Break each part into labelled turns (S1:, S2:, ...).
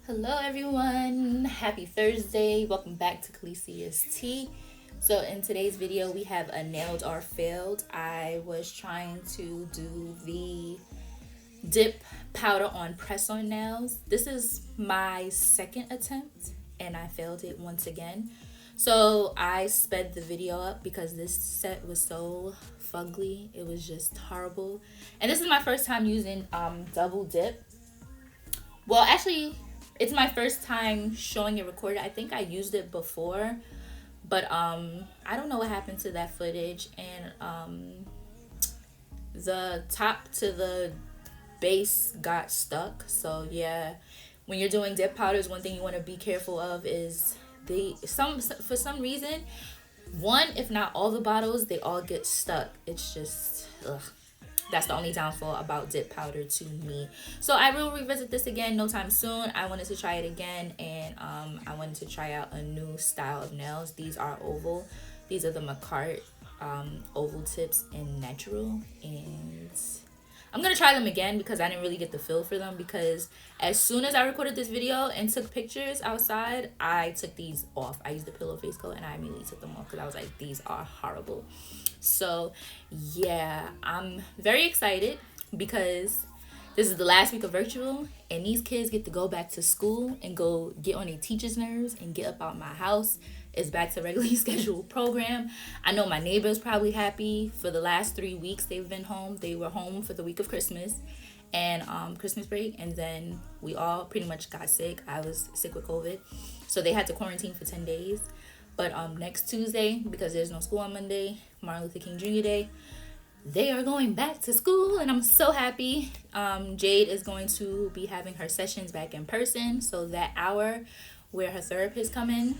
S1: Hello, everyone. Happy Thursday. Welcome back to Calicia's Tea. So, in today's video, we have a nailed or failed. I was trying to do the dip powder on press on nails. This is my second attempt, and I failed it once again. So, I sped the video up because this set was so fugly. It was just horrible. And this is my first time using double dip. Well, actually, it's my first time showing it recorded. I think I used it before, but I don't know what happened to that footage, and the top to the base got stuck. So yeah, when you're doing dip powders, one thing you want to be careful of is for some reason, one if not all the bottles, they all get stuck. It's just ugh. That's the only downfall about dip powder to me. So I will revisit this again no time soon. I wanted to try it again, and I wanted to try out a new style of nails. These are oval. These are the Macart oval tips in natural, and I'm gonna try them again because I didn't really get the feel for them, because as soon as I recorded this video and took pictures outside, I took these off. I used the pillow face coat and I immediately took them off because I was like, these are horrible. So yeah, I'm very excited because this is the last week of virtual, and these kids get to go back to school and go get on their teachers' nerves and get up out my house. It's back to regularly scheduled program. I know my neighbors probably happy. For the last 3 weeks they've been home. They were home for the week of Christmas and Christmas break, and then we all pretty much got sick. I was sick with COVID, so they had to quarantine for 10 days. But next Tuesday, because there's no school on Monday, Martin Luther King Jr. Day, they are going back to school, and I'm so happy. Jade is going to be having her sessions back in person, so that hour where her therapist come in,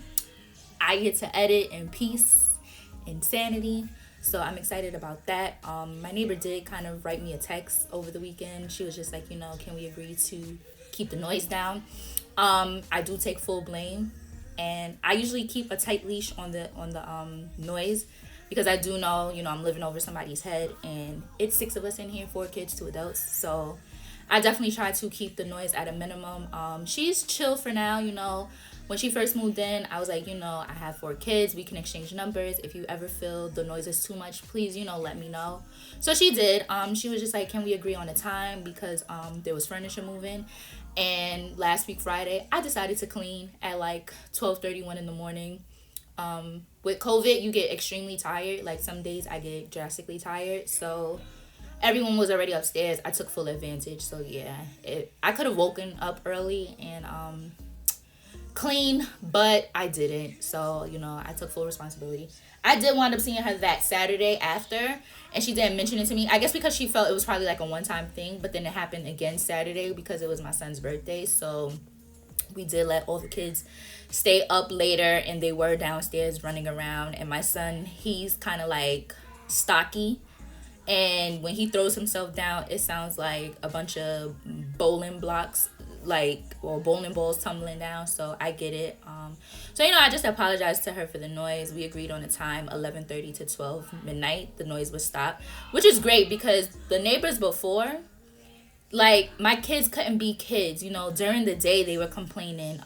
S1: I get to edit in peace and sanity. So I'm excited about that. My neighbor did kind of write me a text over the weekend. She was just like, can we agree to keep the noise down? I do take full blame, and I usually keep a tight leash on the noise, because I do know, I'm living over somebody's head, and it's 6 of us in here, 4 kids, 2 adults. So I definitely try to keep the noise at a minimum. She's chill for now. When she first moved in, I was like, I have 4 kids. We can exchange numbers. If you ever feel the noise is too much, please, let me know. So she did. She was just like, can we agree on a time? Because there was furniture moving. And last week, Friday, I decided to clean at like 12:31 in the morning. With COVID, you get extremely tired. Like some days I get drastically tired. So everyone was already upstairs. I took full advantage. So yeah, I could have woken up early and clean, but I didn't. So I took full responsibility. I did wind up seeing her that Saturday after, and she didn't mention it to me, I guess because she felt it was probably like a one-time thing. But then it happened again Saturday because it was my son's birthday. So we did let all the kids stay up later, and they were downstairs running around. And my son, he's kind of like stocky, and when he throws himself down, it sounds like a bunch of bowling blocks, bowling balls tumbling down. So I get it. So I just apologized to her for the noise. We agreed on a time, 11:30 to 12 midnight. The noise would stop, which is great because the neighbors before, like, my kids couldn't be kids. During the day they were complaining.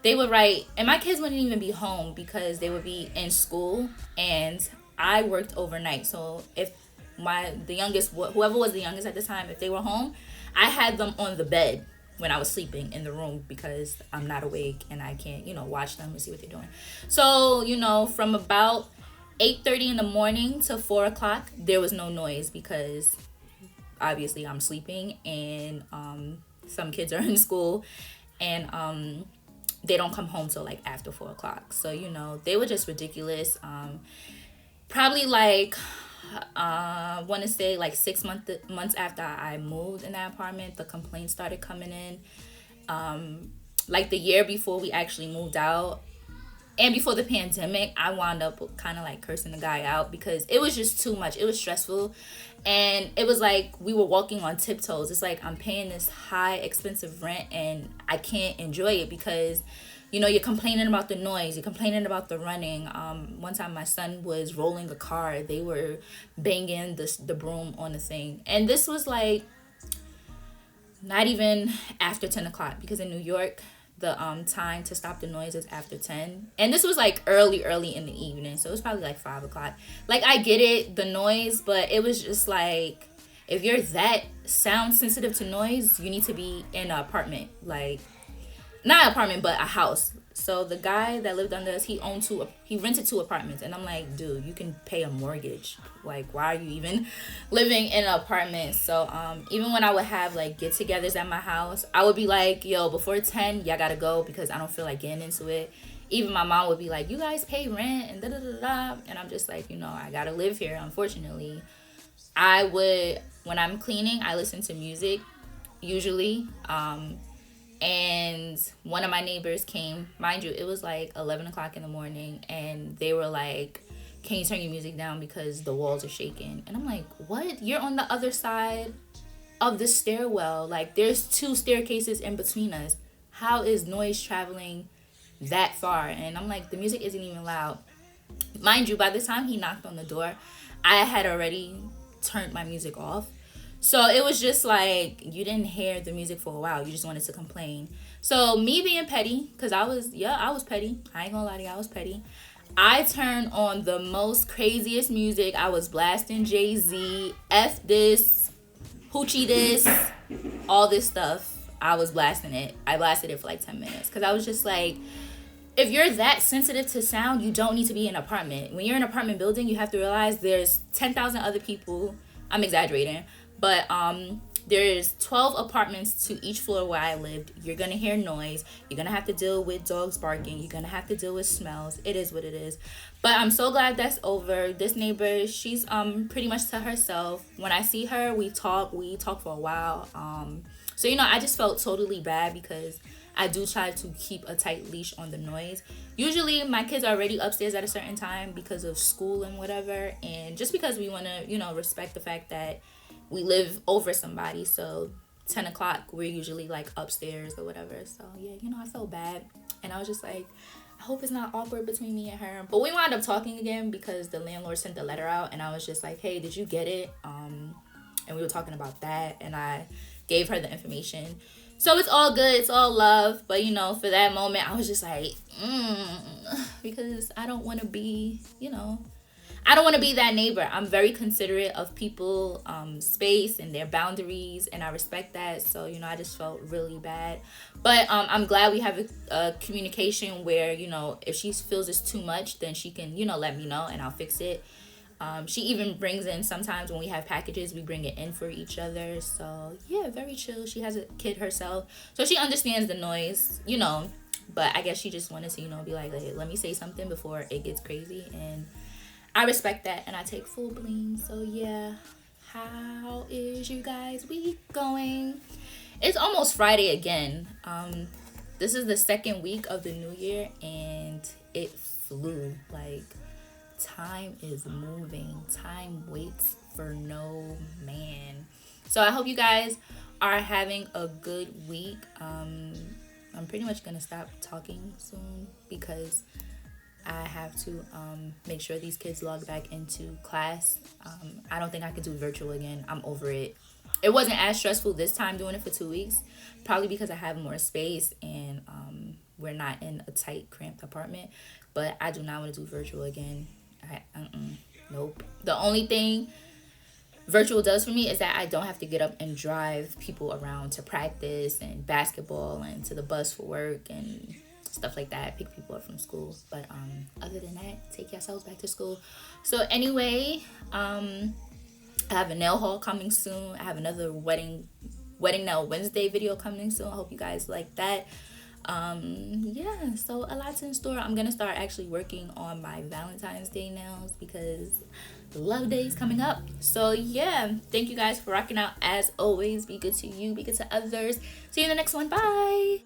S1: They would write, and my kids wouldn't even be home because they would be in school, and I worked overnight. So if the youngest, whoever was the youngest at the time, if they were home, I had them on the bed when I was sleeping in the room because I'm not awake and I can't, watch them and see what they're doing. So, from about 8:30 in the morning to 4 o'clock, there was no noise because obviously I'm sleeping, and some kids are in school, and they don't come home till like after 4 o'clock. So they were just ridiculous. Probably like I want to say like 6 months after I moved in that apartment, the complaints started coming in. Like the year before we actually moved out, and before the pandemic, I wound up kind of like cursing the guy out because it was just too much. It was stressful, and it was like we were walking on tiptoes. It's like I'm paying this high expensive rent and I can't enjoy it because you're complaining about the noise, you're complaining about the running. One time my son was rolling a car, they were banging the broom on the thing, and this was like not even after 10 o'clock, because in New York, the time to stop the noise is after 10. And this was like early in the evening, so it was probably like 5 o'clock. Like, I get it, the noise, but it was just like, if you're that sound sensitive to noise, you need to be in an apartment. Like, not an apartment, but a house. So the guy that lived under us, he rented two apartments, and I'm like, dude, you can pay a mortgage. Like, why are you even living in an apartment? So even when I would have like get-togethers at my house, I would be like, yo, before 10, y'all gotta go, because I don't feel like getting into it. Even my mom would be like, you guys pay rent and da da da da, and I'm just like, I gotta live here, unfortunately. When I'm cleaning, I listen to music usually. And one of my neighbors came, mind you, it was like 11 o'clock in the morning, and they were like, can you turn your music down because the walls are shaking? And I'm like, what? You're on the other side of the stairwell. Like, there's two staircases in between us. How is noise traveling that far? And I'm like, the music isn't even loud. Mind you, by the time he knocked on the door, I had already turned my music off. So it was just like, you didn't hear the music for a while. You just wanted to complain. So me being petty, because I was petty. I ain't gonna lie to you, I was petty. I turned on the most craziest music. I was blasting Jay-Z, F this, Hoochie this, all this stuff. I was blasting it. I blasted it for like 10 minutes. Because I was just like, if you're that sensitive to sound, you don't need to be in an apartment. When you're in an apartment building, you have to realize there's 10,000 other people. I'm exaggerating. But there's 12 apartments to each floor where I lived. You're going to hear noise. You're going to have to deal with dogs barking. You're going to have to deal with smells. It is what it is. But I'm so glad that's over. This neighbor, she's pretty much to herself. When I see her, we talk for a while. So, I just felt totally bad, because I do try to keep a tight leash on the noise. Usually my kids are already upstairs at a certain time because of school and whatever. And just because we want to, respect the fact that we live over somebody. So 10 o'clock, we're usually like upstairs or whatever. So yeah, I felt bad. And I was just like, I hope it's not awkward between me and her. But we wound up talking again because the landlord sent the letter out. And I was just like, hey, did you get it? And we were talking about that. And I gave her the information. So it's all good. It's all love. But, for that moment, I was just like, because I don't want to be, I don't want to be that neighbor. I'm very considerate of people, space and their boundaries, and I respect that. So, I just felt really bad. But I'm glad we have a communication where, if she feels it's too much, then she can, let me know and I'll fix it. She even brings in, sometimes when we have packages, we bring it in for each other. So, yeah, very chill. She has a kid herself, so she understands the noise, But I guess she just wanted to, be like, hey, let me say something before it gets crazy. And I respect that, and I take full blame. So yeah, how is you guys' week going? It's almost Friday again. This is the second week of the new year, and it flew. Like, time is moving. Time waits for no man. So I hope you guys are having a good week. I'm pretty much gonna stop talking soon because I have to make sure these kids log back into class. I don't think I could do virtual again. I'm over it. It wasn't as stressful this time doing it for 2 weeks, probably because I have more space and we're not in a tight, cramped apartment. But I do not want to do virtual again. Nope. The only thing virtual does for me is that I don't have to get up and drive people around to practice and basketball and to the bus for work and stuff like that, pick people up from school. But other than that, take yourselves back to school. So anyway, I have a nail haul coming soon. I have another wedding nail Wednesday video coming soon. I hope you guys like that. Yeah, so a lot's in store. I'm gonna start actually working on my Valentine's Day nails because Love Day is coming up. So yeah, thank you guys for rocking out as always. Be good to you, be good to others. See you in the next one. Bye.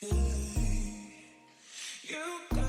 S2: You got